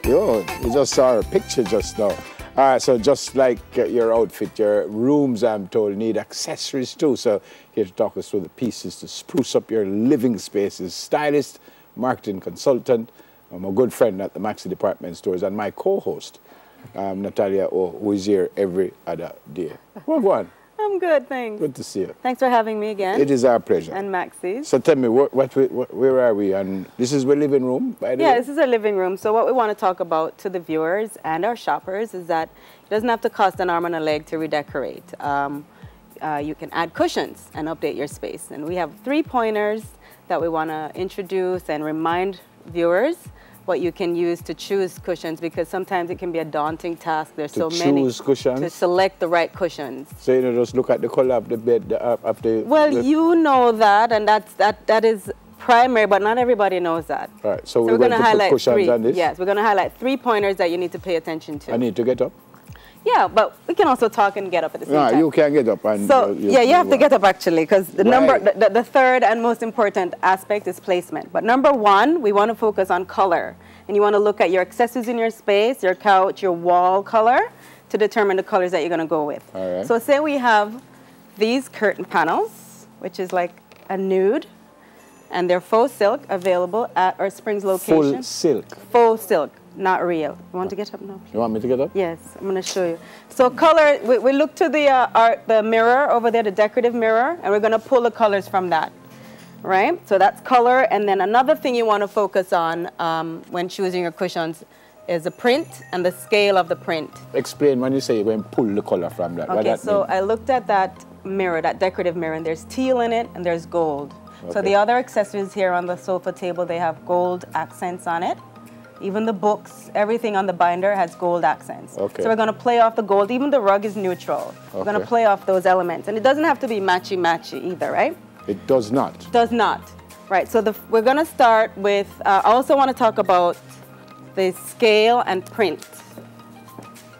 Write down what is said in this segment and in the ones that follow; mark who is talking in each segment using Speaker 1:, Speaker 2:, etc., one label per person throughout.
Speaker 1: Yo, you just saw a picture just now. All right, so just like your outfit, your rooms, I'm told, need accessories too. So here to talk us through the pieces to spruce up your living spaces, stylist, marketing consultant, my good friend at the Maxi Department Stores, and my co-host, Natalia O, who is here every other day. Well, go on.
Speaker 2: I'm good, thanks.
Speaker 1: Good to see you.
Speaker 2: Thanks for having me again.
Speaker 1: It is our pleasure.
Speaker 2: And Maxi's.
Speaker 1: So tell me, where are we? And this is the living room, by the way?
Speaker 2: Yeah, this is our living room. So what we want to talk about to the viewers and our shoppers is that it doesn't have to cost an arm and a leg to redecorate. You can add cushions and update your space. And we have 3 pointers that we want to introduce and remind viewers what you can use to choose cushions, because sometimes it can be a daunting task. There's so many.
Speaker 1: To choose cushions?
Speaker 2: To select the right cushions.
Speaker 1: So you know, just look at the color of the bed,
Speaker 2: Well, you know that, and that is primary, but not everybody knows that.
Speaker 1: All right, so we're going to highlight put cushions on this?
Speaker 2: Yes, we're going to highlight 3 pointers that you need to pay attention to.
Speaker 1: I need to get up?
Speaker 2: Yeah, but we can also talk and get up at the same time.
Speaker 1: You can get up. And
Speaker 2: so, yeah, you have to get up actually, because the third and most important aspect is placement. But number 1, we want to focus on color. And you want to look at your accessories in your space, your couch, your wall color, to determine the colors that you're going to go with.
Speaker 1: All right.
Speaker 2: So say we have these curtain panels, which is like a nude, and they're faux silk, available at our Springs location.
Speaker 1: Full silk?
Speaker 2: Faux silk, not real. You want to get up now?
Speaker 1: You want me to get up?
Speaker 2: Yes, I'm going to show you. So color, we look to the mirror over there, the decorative mirror, and we're going to pull the colors from that. Right? So that's color. And then another thing you want to focus on when choosing your cushions is the print and the scale of the print.
Speaker 1: Explain when you say when pull the color from that.
Speaker 2: Okay, so I looked at that mirror, that decorative mirror, and there's teal in it and there's gold. Okay. So the other accessories here on the sofa table, they have gold accents on it. Even the books, everything on the binder has gold accents.
Speaker 1: Okay.
Speaker 2: So we're going to play off the gold. Even the rug is neutral. Okay. We're going to play off those elements. And it doesn't have to be matchy-matchy either, right?
Speaker 1: It does not.
Speaker 2: Does not. Right, so we're going to start with, I also want to talk about the scale and print.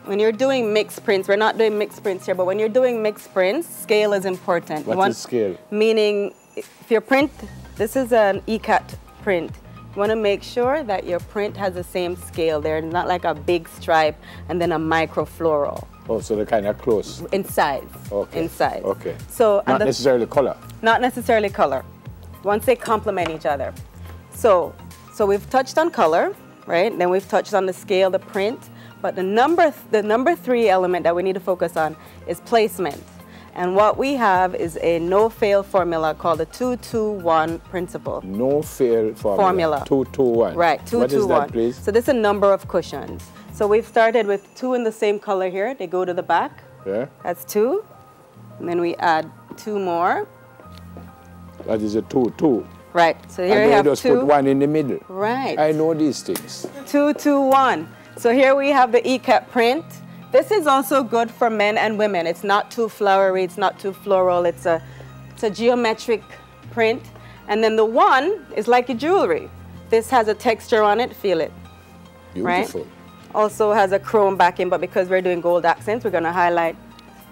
Speaker 2: When you're doing mixed prints, we're not doing mixed prints here, but when you're doing mixed prints, scale is important.
Speaker 1: What is scale?
Speaker 2: Meaning, if your print, this is an ECAT print, you want to make sure that your print has the same scale there, not like a big stripe and then a micro floral.
Speaker 1: Oh, so they're kind of close.
Speaker 2: In size.
Speaker 1: Okay.
Speaker 2: In size.
Speaker 1: Okay.
Speaker 2: So
Speaker 1: not necessarily color.
Speaker 2: Not necessarily color. Once they complement each other. So we've touched on color, right? Then we've touched on the scale, the print. But the number 3 element that we need to focus on is placement. And what we have is a no-fail formula called the 2-2-1 principle.
Speaker 1: No-fail formula. 2-2-1.
Speaker 2: Right, 2-2-1.
Speaker 1: What is that, please?
Speaker 2: So this is a number of cushions. So we've started with 2 in the same color here. They go to the back.
Speaker 1: Yeah.
Speaker 2: That's 2. And then we add 2 more.
Speaker 1: That is a 2-2.
Speaker 2: Right. So here you have 2.
Speaker 1: And just put 1 in the middle.
Speaker 2: Right.
Speaker 1: I know these things.
Speaker 2: 2-2-1. So here we have the ECAT print. This is also good for men and women. It's not too flowery. It's not too floral. It's a geometric print. And then the 1 is like a jewelry. This has a texture on it. Feel it.
Speaker 1: Beautiful.
Speaker 2: Right? Also has a chrome backing, but because we're doing gold accents, we're going to highlight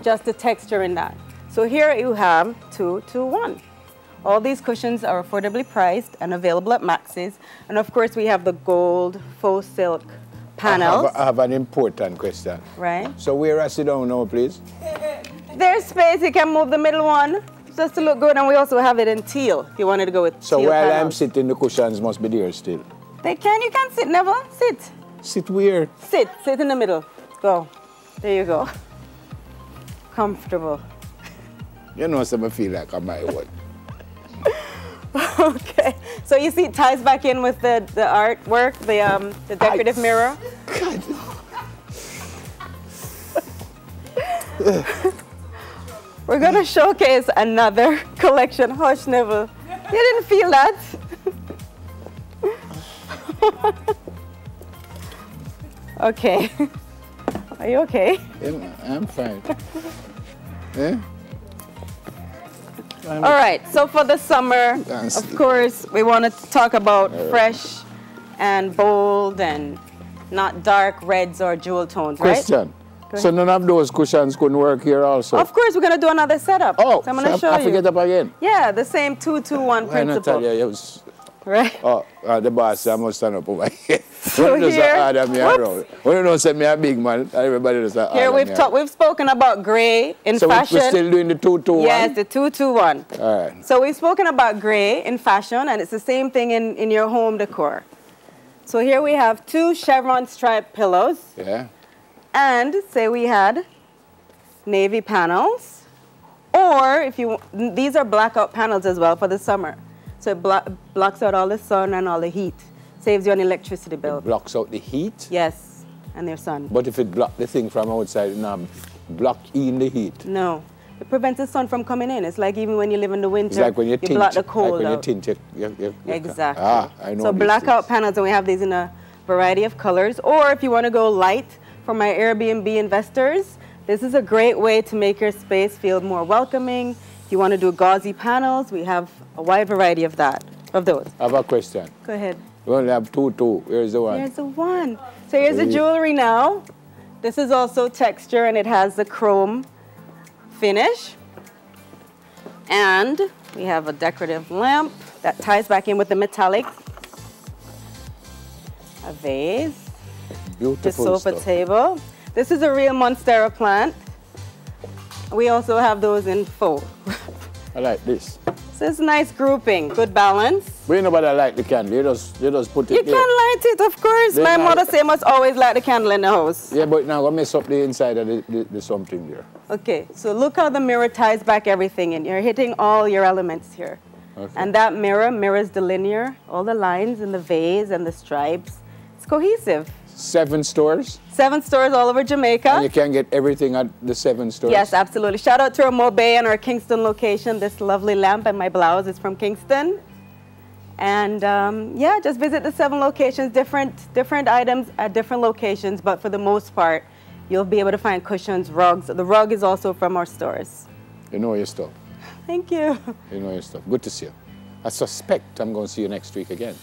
Speaker 2: just the texture in that. So here you have 2-2-1. All these cushions are affordably priced and available at Max's. And of course, we have the gold faux silk panels.
Speaker 1: I have an important question.
Speaker 2: Right.
Speaker 1: So where I sit down now, please?
Speaker 2: There's space. You can move the middle one just to look good. And we also have it in teal if you wanted to go with
Speaker 1: so
Speaker 2: teal
Speaker 1: while
Speaker 2: panels.
Speaker 1: I'm sitting, the cushions must be there still.
Speaker 2: You can sit, Neville. Sit.
Speaker 1: Sit where?
Speaker 2: Sit in the middle. Go. There you go. Comfortable.
Speaker 1: You know, so I feel like I'm my own.
Speaker 2: Okay. So you see it ties back in with the artwork, the decorative mirror.
Speaker 1: God.
Speaker 2: We're going to showcase another collection. Hush, Neville. You didn't feel that? Okay. Are you okay?
Speaker 1: I'm fine. Yeah?
Speaker 2: All right. So for the summer, of course, we want to talk about fresh and bold and not dark reds or jewel tones, right?
Speaker 1: Question. So none of those cushions couldn't work here also?
Speaker 2: Of course, we're going to do another setup.
Speaker 1: Oh,
Speaker 2: so I'm going to show
Speaker 1: I
Speaker 2: you.
Speaker 1: forget up again.
Speaker 2: Yeah, the same 2-2-1 principle.
Speaker 1: Natalia,
Speaker 2: Right.
Speaker 1: Oh, the boss, I must stand up over here.
Speaker 2: So
Speaker 1: When you just
Speaker 2: here-
Speaker 1: order me around. When you know say me a big man, everybody just order
Speaker 2: Here
Speaker 1: me around.
Speaker 2: we've spoken about gray in
Speaker 1: So
Speaker 2: fashion.
Speaker 1: we're still doing the 2-2-1?
Speaker 2: Yes, the 2-2-1.
Speaker 1: All right.
Speaker 2: So we've spoken about gray in fashion, and it's the same thing in your home decor. So here we have 2 chevron stripe pillows,
Speaker 1: Yeah.
Speaker 2: and say we had navy panels, or if you, these are blackout panels as well for the summer. So it blocks out all the sun and all the heat, saves you an electricity bill.
Speaker 1: Blocks out the heat.
Speaker 2: Yes, and their sun.
Speaker 1: But if it block the thing from outside, it not block in the heat.
Speaker 2: No, it prevents the sun from coming in. It's like even when you live in the winter,
Speaker 1: It's like when you tint.
Speaker 2: block the cold
Speaker 1: like when
Speaker 2: out.
Speaker 1: you tint, you
Speaker 2: Exactly.
Speaker 1: Ah, I know.
Speaker 2: So
Speaker 1: these
Speaker 2: blackout
Speaker 1: things.
Speaker 2: panels, and we have these in a variety of colors. Or if you want to go light for my Airbnb investors, this is a great way to make your space feel more welcoming. If you want to do gauzy panels, we have a wide variety of those.
Speaker 1: I have a question.
Speaker 2: Go ahead.
Speaker 1: We only have 2-2. Here's the one.
Speaker 2: Here's the one. So here's the jewelry now. This is also texture, and it has the chrome finish. And we have a decorative lamp that ties back in with the metallic. A vase. The
Speaker 1: Beautiful
Speaker 2: sofa
Speaker 1: stuff.
Speaker 2: table. This is a real Monstera plant. We also have those in faux.
Speaker 1: I like this.
Speaker 2: So it's a nice grouping, good balance.
Speaker 1: But nobody like the candle. You just put it
Speaker 2: You
Speaker 1: there.
Speaker 2: can light it, of course.
Speaker 1: Then
Speaker 2: My
Speaker 1: I-
Speaker 2: mother say must always light the candle in the house.
Speaker 1: Yeah, but now I mess up the inside of the something there.
Speaker 2: Okay, so look how the mirror ties back everything in. You're hitting all your elements here.
Speaker 1: Okay.
Speaker 2: And that mirror mirrors the linear, all the lines in the vase and the stripes. It's cohesive.
Speaker 1: 7 stores,
Speaker 2: 7 stores all over Jamaica.
Speaker 1: and you can get everything at the 7 stores.
Speaker 2: Yes, absolutely. Shout out to our Mo Bay and our Kingston location. This lovely lamp and my blouse is from Kingston. And yeah, just visit the 7 locations, different items at different locations, but for the most part, you'll be able to find cushions, rugs. The rug is also from our stores.
Speaker 1: You know your stuff.
Speaker 2: Thank you.
Speaker 1: You know your stuff. Good to see you. I suspect I'm going to see you next week again.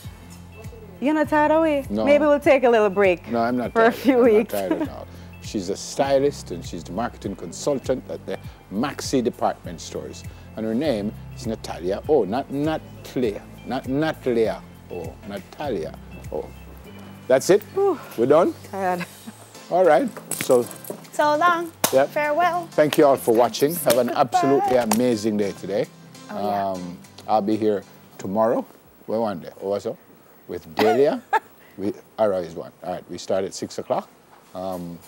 Speaker 2: You're not tired away?
Speaker 1: No.
Speaker 2: Maybe we'll take a little break.
Speaker 1: No, I'm not
Speaker 2: For a
Speaker 1: tired.
Speaker 2: few
Speaker 1: I'm
Speaker 2: weeks.
Speaker 1: Not tired at all. She's a stylist and she's the marketing consultant at the Maxi department stores. And her name is Natalia. Oh, not Natalia. Not Natalia. Oh, Natalia. Oh. That's it? We're done?
Speaker 2: Tired.
Speaker 1: All right. So
Speaker 3: So long.
Speaker 1: Yep.
Speaker 3: Farewell.
Speaker 1: thank you all for watching. Have an absolutely amazing day today.
Speaker 3: Oh, yeah.
Speaker 1: I'll be here tomorrow. Where one day? Oh, what's up? With Delia. Ara is one. All right, we start at 6 o'clock.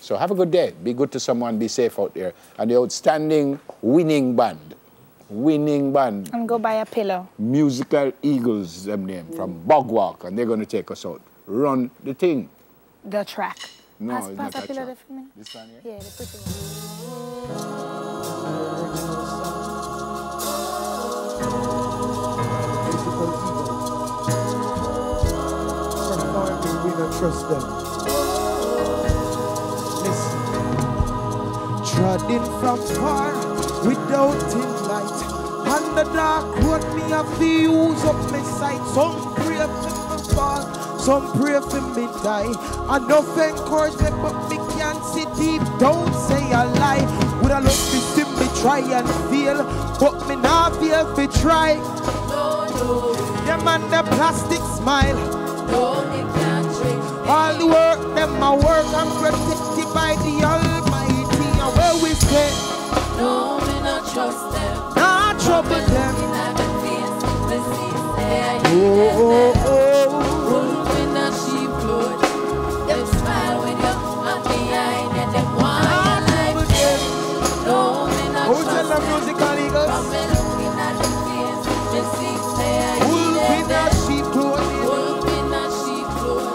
Speaker 1: So have a good day. Be good to someone. Be safe out there. And the outstanding winning band.
Speaker 3: I'm go buy a pillow.
Speaker 1: Musical Eagles, them name, from Bogwalk. And they're going to take us out. Run the thing.
Speaker 3: The track.
Speaker 1: No,
Speaker 3: pass,
Speaker 1: it's
Speaker 3: pass
Speaker 1: not
Speaker 3: a
Speaker 1: that
Speaker 3: pillow
Speaker 1: track.
Speaker 3: there for me.
Speaker 1: This one here?
Speaker 3: Yeah, the pretty one.
Speaker 4: We don't trust them. Listen. Trodden from far without in light. And the dark road me have to use up my sight. Some pray for me fall, some pray for me die. Enough encouragement, but me can't see deep. Don't say a lie. Would I love to see me try and fail, but me not feel to try. Them and the plastic smile. All the work, them my work, I'm protected by the Almighty. And where we stay,
Speaker 5: No, me not trust them.
Speaker 4: not trouble them.
Speaker 5: Looking at the face, the seas say I
Speaker 4: Oh, oh, oh.
Speaker 5: wolf in a sheep cloth. Them smile with you and behind you, them want
Speaker 4: Not
Speaker 5: you like
Speaker 4: trouble them.
Speaker 5: no, me not
Speaker 4: Who tell
Speaker 5: trust
Speaker 4: them
Speaker 5: them.
Speaker 4: musical
Speaker 5: From
Speaker 4: eagles?
Speaker 5: me looking at the face, the seas say I
Speaker 4: Wolf in a sheep clothing.
Speaker 5: wolf in a sheep cloth.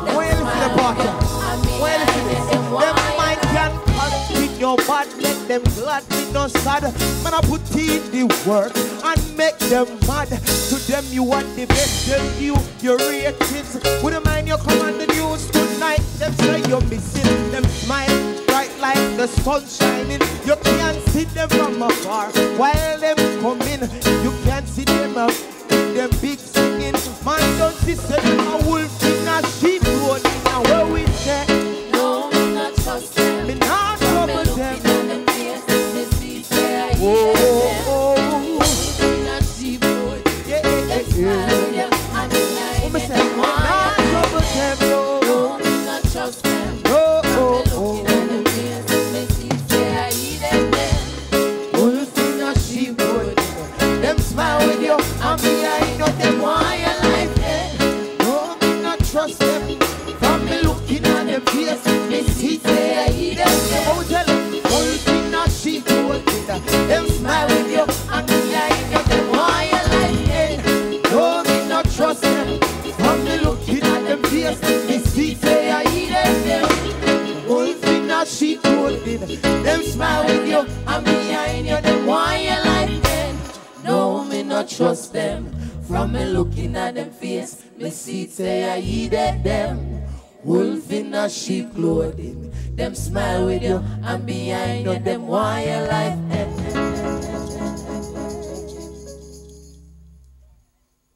Speaker 5: Them
Speaker 4: Where you listen to the
Speaker 5: smile
Speaker 4: part?
Speaker 5: with you and
Speaker 4: Where you listen
Speaker 5: behind
Speaker 4: to
Speaker 5: you,
Speaker 4: this?
Speaker 5: them
Speaker 4: Them
Speaker 5: want
Speaker 4: mind
Speaker 5: you
Speaker 4: can continue bad, make them glad, me no sad. Man, I put in the work and make them mad. To them, you want the best, them you, your ratings. Would you mind you come on the news tonight? Them say you're missing, them smile bright like the sun shining. You can't see them from afar while them coming. You can't see them them big singing. Man, don't see them a wolf in a sheep clothing. Now where we say,
Speaker 5: no, me not trust them.
Speaker 4: me not
Speaker 5: Me
Speaker 4: trouble
Speaker 5: looking
Speaker 4: them.
Speaker 5: at the face, the seas say I
Speaker 4: Oh,
Speaker 5: them.
Speaker 4: oh,
Speaker 5: Wolf in a sheep cloth.
Speaker 4: yeah, yeah,
Speaker 5: Them
Speaker 4: yeah,
Speaker 5: smile with you and
Speaker 4: Them smile with you, and behind you, them want your life end. No, me not trust them. From me looking at them face, me see say I hear them. Oh, tell them, all thing not she do it. Them smile with you, and behind you, them want your life end. No, me not trust them. From me looking at them face, me see say I hear them. All thing not she do it. Them smile with you, and behind you, them want your life end. No, me not trust them. From me looking at them face, me see say I heeded them. Wolf in a sheep clothing, them smile with you, and behind you, them want your life end.